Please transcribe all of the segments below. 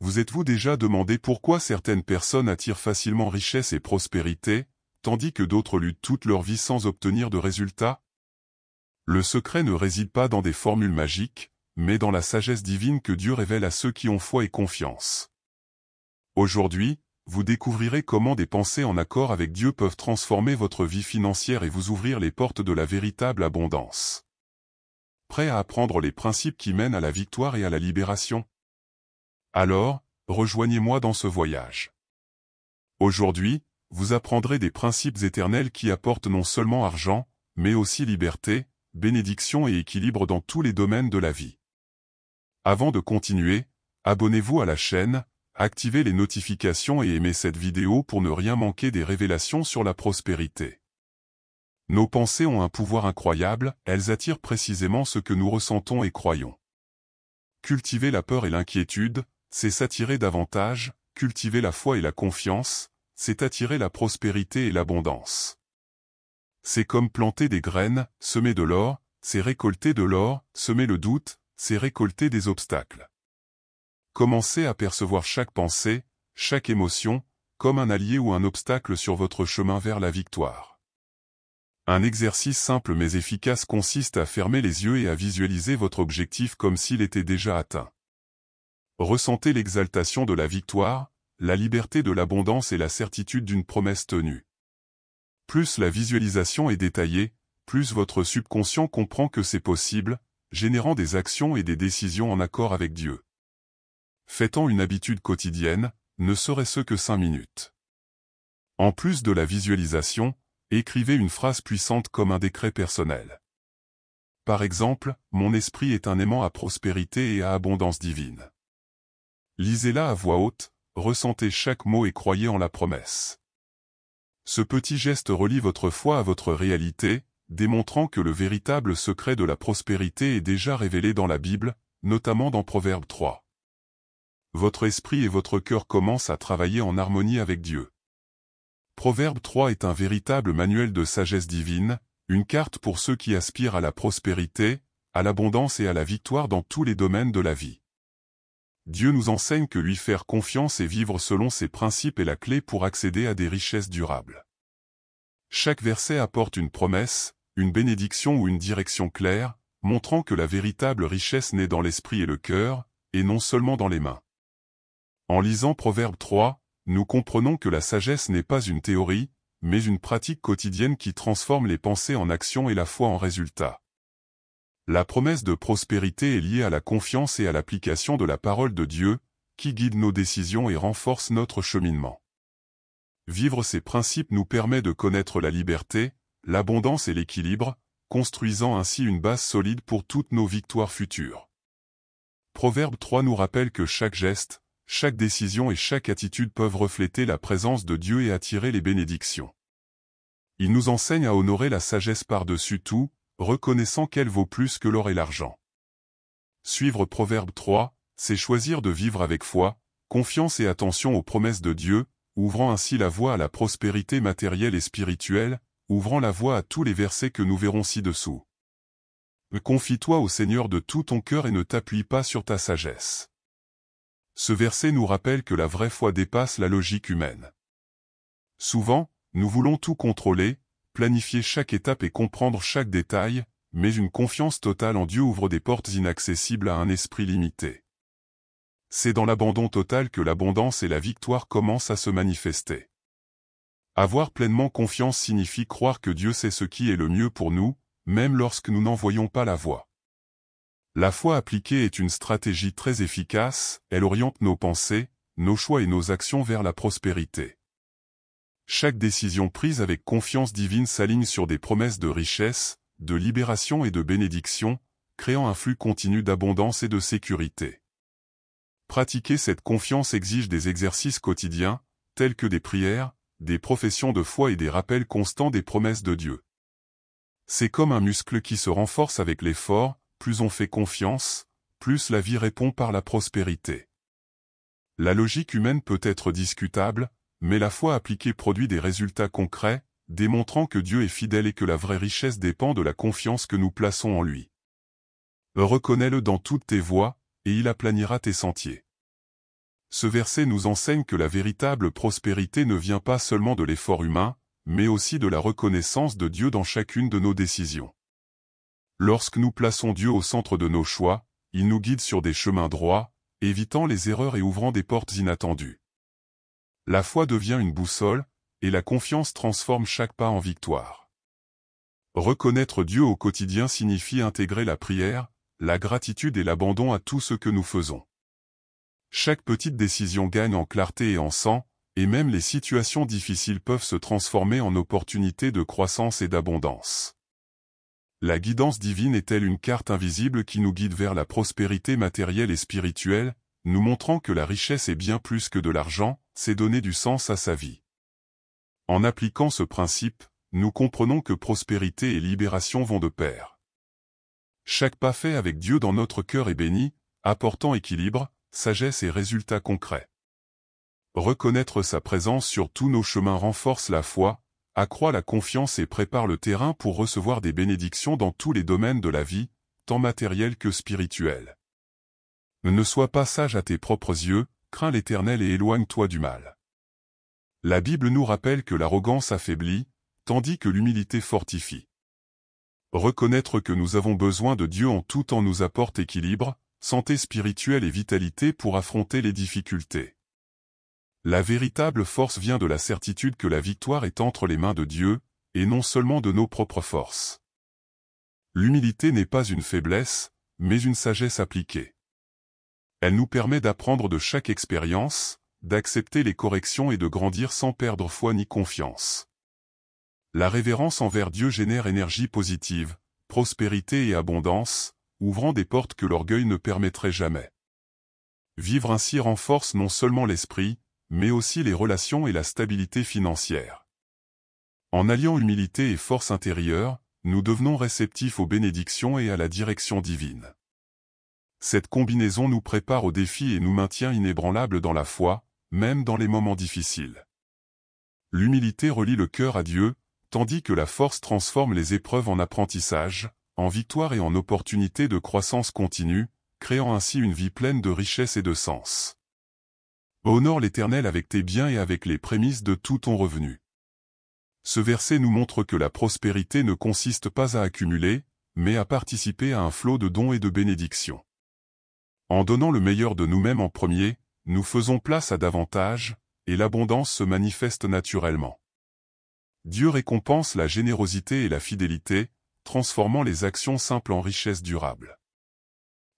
Vous êtes-vous déjà demandé pourquoi certaines personnes attirent facilement richesse et prospérité, tandis que d'autres luttent toute leur vie sans obtenir de résultats? Le secret ne réside pas dans des formules magiques, mais dans la sagesse divine que Dieu révèle à ceux qui ont foi et confiance. Aujourd'hui, vous découvrirez comment des pensées en accord avec Dieu peuvent transformer votre vie financière et vous ouvrir les portes de la véritable abondance. Prêt à apprendre les principes qui mènent à la victoire et à la libération? Alors, rejoignez-moi dans ce voyage. Aujourd'hui, vous apprendrez des principes éternels qui apportent non seulement argent, mais aussi liberté, bénédiction et équilibre dans tous les domaines de la vie. Avant de continuer, abonnez-vous à la chaîne, activez les notifications et aimez cette vidéo pour ne rien manquer des révélations sur la prospérité. Nos pensées ont un pouvoir incroyable, elles attirent précisément ce que nous ressentons et croyons. Cultiver la peur et l'inquiétude, c'est s'attirer davantage, cultiver la foi et la confiance, c'est attirer la prospérité et l'abondance. C'est comme planter des graines, semer de l'or, c'est récolter de l'or, semer le doute, c'est récolter des obstacles. Commencez à percevoir chaque pensée, chaque émotion, comme un allié ou un obstacle sur votre chemin vers la victoire. Un exercice simple mais efficace consiste à fermer les yeux et à visualiser votre objectif comme s'il était déjà atteint. Ressentez l'exaltation de la victoire, la liberté de l'abondance et la certitude d'une promesse tenue. Plus la visualisation est détaillée, plus votre subconscient comprend que c'est possible, générant des actions et des décisions en accord avec Dieu. Faites-en une habitude quotidienne, ne serait-ce que 5 minutes. En plus de la visualisation, écrivez une phrase puissante comme un décret personnel. Par exemple, mon esprit est un aimant à prospérité et à abondance divine. Lisez-la à voix haute, ressentez chaque mot et croyez en la promesse. Ce petit geste relie votre foi à votre réalité, démontrant que le véritable secret de la prospérité est déjà révélé dans la Bible, notamment dans Proverbe 3. Votre esprit et votre cœur commencent à travailler en harmonie avec Dieu. Proverbe 3 est un véritable manuel de sagesse divine, une carte pour ceux qui aspirent à la prospérité, à l'abondance et à la victoire dans tous les domaines de la vie. Dieu nous enseigne que lui faire confiance et vivre selon ses principes est la clé pour accéder à des richesses durables. Chaque verset apporte une promesse, une bénédiction ou une direction claire, montrant que la véritable richesse naît dans l'esprit et le cœur, et non seulement dans les mains. En lisant Proverbe 3, nous comprenons que la sagesse n'est pas une théorie, mais une pratique quotidienne qui transforme les pensées en action et la foi en résultat. La promesse de prospérité est liée à la confiance et à l'application de la parole de Dieu, qui guide nos décisions et renforce notre cheminement. Vivre ces principes nous permet de connaître la liberté, l'abondance et l'équilibre, construisant ainsi une base solide pour toutes nos victoires futures. Proverbe 3 nous rappelle que chaque geste, chaque décision et chaque attitude peuvent refléter la présence de Dieu et attirer les bénédictions. Il nous enseigne à honorer la sagesse par-dessus tout, reconnaissant qu'elle vaut plus que l'or et l'argent. Suivre Proverbe 3, c'est choisir de vivre avec foi, confiance et attention aux promesses de Dieu, ouvrant ainsi la voie à la prospérité matérielle et spirituelle, ouvrant la voie à tous les versets que nous verrons ci-dessous. Confie-toi au Seigneur de tout ton cœur et ne t'appuie pas sur ta sagesse. Ce verset nous rappelle que la vraie foi dépasse la logique humaine. Souvent, nous voulons tout contrôler, planifier chaque étape et comprendre chaque détail, mais une confiance totale en Dieu ouvre des portes inaccessibles à un esprit limité. C'est dans l'abandon total que l'abondance et la victoire commencent à se manifester. Avoir pleinement confiance signifie croire que Dieu sait ce qui est le mieux pour nous, même lorsque nous n'en voyons pas la voie. La foi appliquée est une stratégie très efficace, elle oriente nos pensées, nos choix et nos actions vers la prospérité. Chaque décision prise avec confiance divine s'aligne sur des promesses de richesse, de libération et de bénédiction, créant un flux continu d'abondance et de sécurité. Pratiquer cette confiance exige des exercices quotidiens, tels que des prières, des professions de foi et des rappels constants des promesses de Dieu. C'est comme un muscle qui se renforce avec l'effort, plus on fait confiance, plus la vie répond par la prospérité. La logique humaine peut être discutable, mais la foi appliquée produit des résultats concrets, démontrant que Dieu est fidèle et que la vraie richesse dépend de la confiance que nous plaçons en lui. Reconnais-le dans toutes tes voies, et il aplanira tes sentiers. Ce verset nous enseigne que la véritable prospérité ne vient pas seulement de l'effort humain, mais aussi de la reconnaissance de Dieu dans chacune de nos décisions. Lorsque nous plaçons Dieu au centre de nos choix, il nous guide sur des chemins droits, évitant les erreurs et ouvrant des portes inattendues. La foi devient une boussole, et la confiance transforme chaque pas en victoire. Reconnaître Dieu au quotidien signifie intégrer la prière, la gratitude et l'abandon à tout ce que nous faisons. Chaque petite décision gagne en clarté et en sens, et même les situations difficiles peuvent se transformer en opportunités de croissance et d'abondance. La guidance divine est-elle une carte invisible qui nous guide vers la prospérité matérielle et spirituelle, nous montrant que la richesse est bien plus que de l'argent, c'est donner du sens à sa vie. En appliquant ce principe, nous comprenons que prospérité et libération vont de pair. Chaque pas fait avec Dieu dans notre cœur est béni, apportant équilibre, sagesse et résultats concrets. Reconnaître sa présence sur tous nos chemins renforce la foi, accroît la confiance et prépare le terrain pour recevoir des bénédictions dans tous les domaines de la vie, tant matériels que spirituels. Ne sois pas sage à tes propres yeux, crains l'Éternel et éloigne-toi du mal. La Bible nous rappelle que l'arrogance affaiblit, tandis que l'humilité fortifie. Reconnaître que nous avons besoin de Dieu en tout temps nous apporte équilibre, santé spirituelle et vitalité pour affronter les difficultés. La véritable force vient de la certitude que la victoire est entre les mains de Dieu, et non seulement de nos propres forces. L'humilité n'est pas une faiblesse, mais une sagesse appliquée. Elle nous permet d'apprendre de chaque expérience, d'accepter les corrections et de grandir sans perdre foi ni confiance. La révérence envers Dieu génère énergie positive, prospérité et abondance, ouvrant des portes que l'orgueil ne permettrait jamais. Vivre ainsi renforce non seulement l'esprit, mais aussi les relations et la stabilité financière. En alliant humilité et force intérieure, nous devenons réceptifs aux bénédictions et à la direction divine. Cette combinaison nous prépare aux défis et nous maintient inébranlables dans la foi, même dans les moments difficiles. L'humilité relie le cœur à Dieu, tandis que la force transforme les épreuves en apprentissage, en victoire et en opportunité de croissance continue, créant ainsi une vie pleine de richesse et de sens. Honore l'Éternel avec tes biens et avec les prémices de tout ton revenu. Ce verset nous montre que la prospérité ne consiste pas à accumuler, mais à participer à un flot de dons et de bénédictions. En donnant le meilleur de nous-mêmes en premier, nous faisons place à davantage, et l'abondance se manifeste naturellement. Dieu récompense la générosité et la fidélité, transformant les actions simples en richesses durables.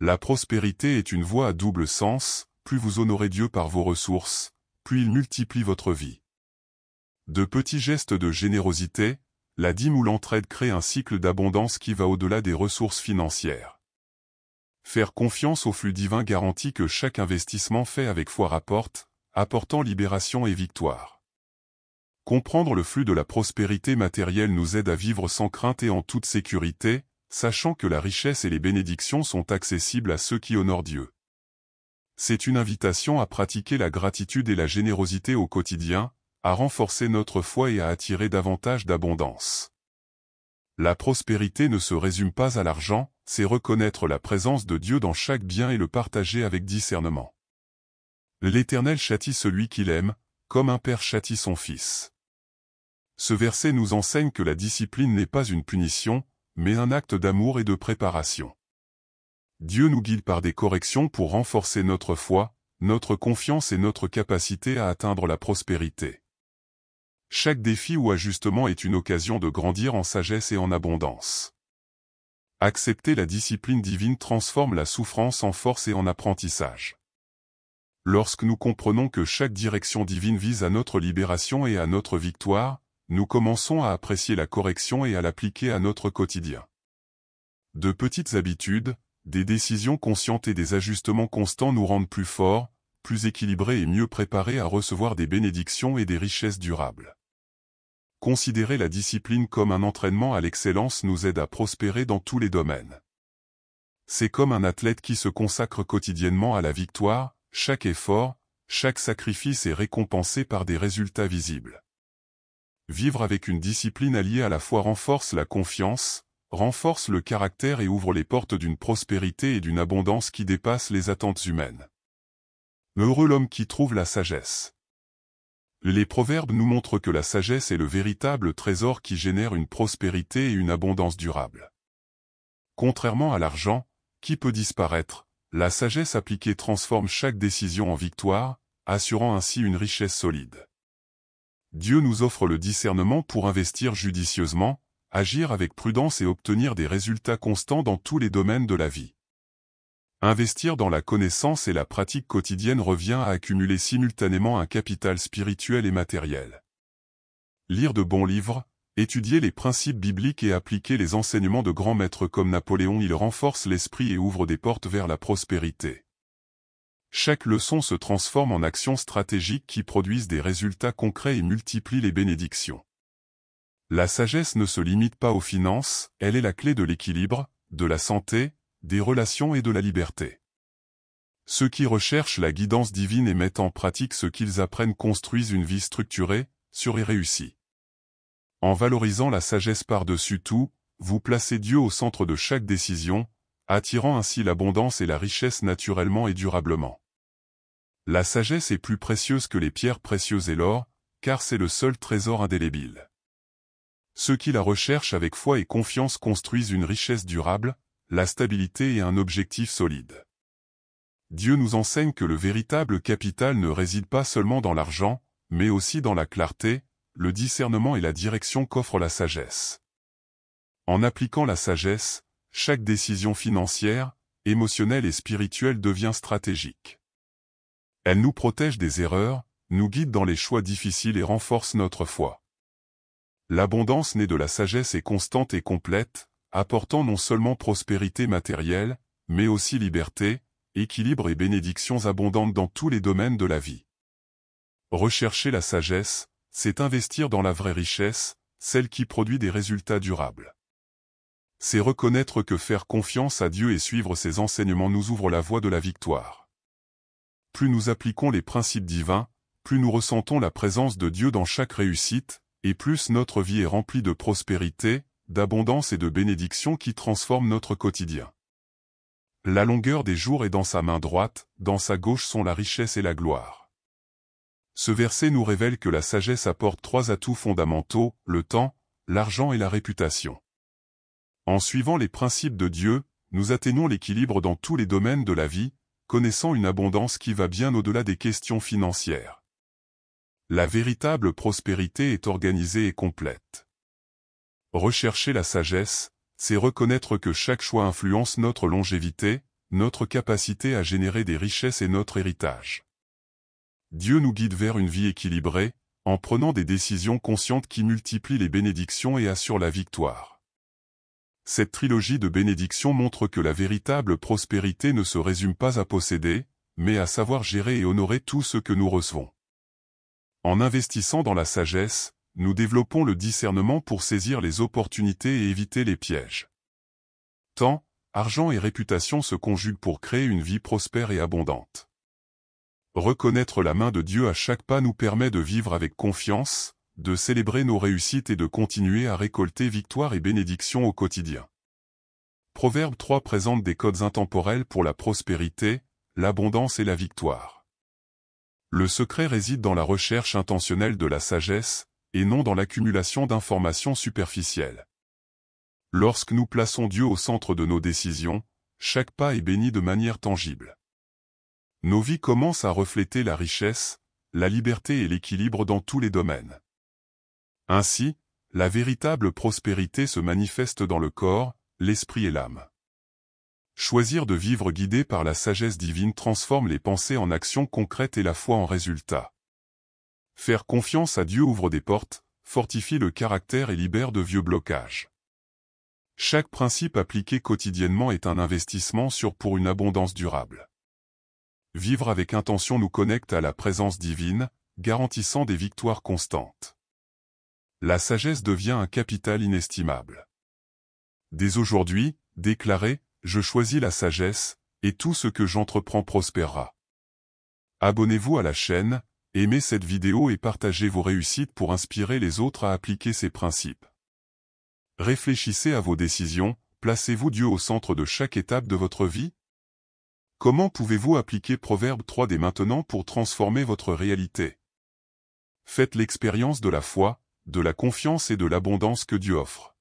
La prospérité est une voie à double sens, plus vous honorez Dieu par vos ressources, plus il multiplie votre vie. De petits gestes de générosité, la dîme ou l'entraide créent un cycle d'abondance qui va au-delà des ressources financières. Faire confiance au flux divin garantit que chaque investissement fait avec foi rapporte, apportant libération et victoire. Comprendre le flux de la prospérité matérielle nous aide à vivre sans crainte et en toute sécurité, sachant que la richesse et les bénédictions sont accessibles à ceux qui honorent Dieu. C'est une invitation à pratiquer la gratitude et la générosité au quotidien, à renforcer notre foi et à attirer davantage d'abondance. La prospérité ne se résume pas à l'argent, c'est reconnaître la présence de Dieu dans chaque bien et le partager avec discernement. L'Éternel châtie celui qu'il aime, comme un père châtie son fils. Ce verset nous enseigne que la discipline n'est pas une punition, mais un acte d'amour et de préparation. Dieu nous guide par des corrections pour renforcer notre foi, notre confiance et notre capacité à atteindre la prospérité. Chaque défi ou ajustement est une occasion de grandir en sagesse et en abondance. Accepter la discipline divine transforme la souffrance en force et en apprentissage. Lorsque nous comprenons que chaque direction divine vise à notre libération et à notre victoire, nous commençons à apprécier la correction et à l'appliquer à notre quotidien. De petites habitudes, des décisions conscientes et des ajustements constants nous rendent plus forts, plus équilibrés et mieux préparés à recevoir des bénédictions et des richesses durables. Considérer la discipline comme un entraînement à l'excellence nous aide à prospérer dans tous les domaines. C'est comme un athlète qui se consacre quotidiennement à la victoire, chaque effort, chaque sacrifice est récompensé par des résultats visibles. Vivre avec une discipline alliée à la foi renforce la confiance, renforce le caractère et ouvre les portes d'une prospérité et d'une abondance qui dépassent les attentes humaines. Heureux l'homme qui trouve la sagesse. Les proverbes nous montrent que la sagesse est le véritable trésor qui génère une prospérité et une abondance durable. Contrairement à l'argent, qui peut disparaître, la sagesse appliquée transforme chaque décision en victoire, assurant ainsi une richesse solide. Dieu nous offre le discernement pour investir judicieusement, agir avec prudence et obtenir des résultats constants dans tous les domaines de la vie. Investir dans la connaissance et la pratique quotidienne revient à accumuler simultanément un capital spirituel et matériel. Lire de bons livres, étudier les principes bibliques et appliquer les enseignements de grands maîtres comme Napoléon, il renforce l'esprit et ouvre des portes vers la prospérité. Chaque leçon se transforme en actions stratégiques qui produisent des résultats concrets et multiplient les bénédictions. La sagesse ne se limite pas aux finances, elle est la clé de l'équilibre, de la santé, des relations et de la liberté. Ceux qui recherchent la guidance divine et mettent en pratique ce qu'ils apprennent construisent une vie structurée, sûre et réussie. En valorisant la sagesse par-dessus tout, vous placez Dieu au centre de chaque décision, attirant ainsi l'abondance et la richesse naturellement et durablement. La sagesse est plus précieuse que les pierres précieuses et l'or, car c'est le seul trésor indélébile. Ceux qui la recherchent avec foi et confiance construisent une richesse durable, la stabilité et un objectif solide. Dieu nous enseigne que le véritable capital ne réside pas seulement dans l'argent, mais aussi dans la clarté, le discernement et la direction qu'offre la sagesse. En appliquant la sagesse, chaque décision financière, émotionnelle et spirituelle devient stratégique. Elle nous protège des erreurs, nous guide dans les choix difficiles et renforce notre foi. L'abondance née de la sagesse est constante et complète, apportant non seulement prospérité matérielle, mais aussi liberté, équilibre et bénédictions abondantes dans tous les domaines de la vie. Rechercher la sagesse, c'est investir dans la vraie richesse, celle qui produit des résultats durables. C'est reconnaître que faire confiance à Dieu et suivre ses enseignements nous ouvre la voie de la victoire. Plus nous appliquons les principes divins, plus nous ressentons la présence de Dieu dans chaque réussite, et plus notre vie est remplie de prospérité, d'abondance et de bénédictions qui transforment notre quotidien. La longueur des jours est dans sa main droite, dans sa gauche sont la richesse et la gloire. Ce verset nous révèle que la sagesse apporte 3 atouts fondamentaux, le temps, l'argent et la réputation. En suivant les principes de Dieu, nous atteignons l'équilibre dans tous les domaines de la vie, connaissant une abondance qui va bien au-delà des questions financières. La véritable prospérité est organisée et complète. Rechercher la sagesse, c'est reconnaître que chaque choix influence notre longévité, notre capacité à générer des richesses et notre héritage. Dieu nous guide vers une vie équilibrée, en prenant des décisions conscientes qui multiplient les bénédictions et assurent la victoire. Cette trilogie de bénédictions montre que la véritable prospérité ne se résume pas à posséder, mais à savoir gérer et honorer tout ce que nous recevons. En investissant dans la sagesse, nous développons le discernement pour saisir les opportunités et éviter les pièges. Temps, argent et réputation se conjuguent pour créer une vie prospère et abondante. Reconnaître la main de Dieu à chaque pas nous permet de vivre avec confiance, de célébrer nos réussites et de continuer à récolter victoire et bénédiction au quotidien. Proverbe 3 présente des codes intemporels pour la prospérité, l'abondance et la victoire. Le secret réside dans la recherche intentionnelle de la sagesse, et non dans l'accumulation d'informations superficielles. Lorsque nous plaçons Dieu au centre de nos décisions, chaque pas est béni de manière tangible. Nos vies commencent à refléter la richesse, la liberté et l'équilibre dans tous les domaines. Ainsi, la véritable prospérité se manifeste dans le corps, l'esprit et l'âme. Choisir de vivre guidé par la sagesse divine transforme les pensées en actions concrètes et la foi en résultats. Faire confiance à Dieu ouvre des portes, fortifie le caractère et libère de vieux blocages. Chaque principe appliqué quotidiennement est un investissement sûr pour une abondance durable. Vivre avec intention nous connecte à la présence divine, garantissant des victoires constantes. La sagesse devient un capital inestimable. Dès aujourd'hui, déclarez « Je choisis la sagesse, et tout ce que j'entreprends prospérera ». Abonnez-vous à la chaîne, aimez cette vidéo et partagez vos réussites pour inspirer les autres à appliquer ces principes. Réfléchissez à vos décisions, placez-vous Dieu au centre de chaque étape de votre vie? Comment pouvez-vous appliquer Proverbe 3 dès maintenant pour transformer votre réalité? Faites l'expérience de la foi, de la confiance et de l'abondance que Dieu offre.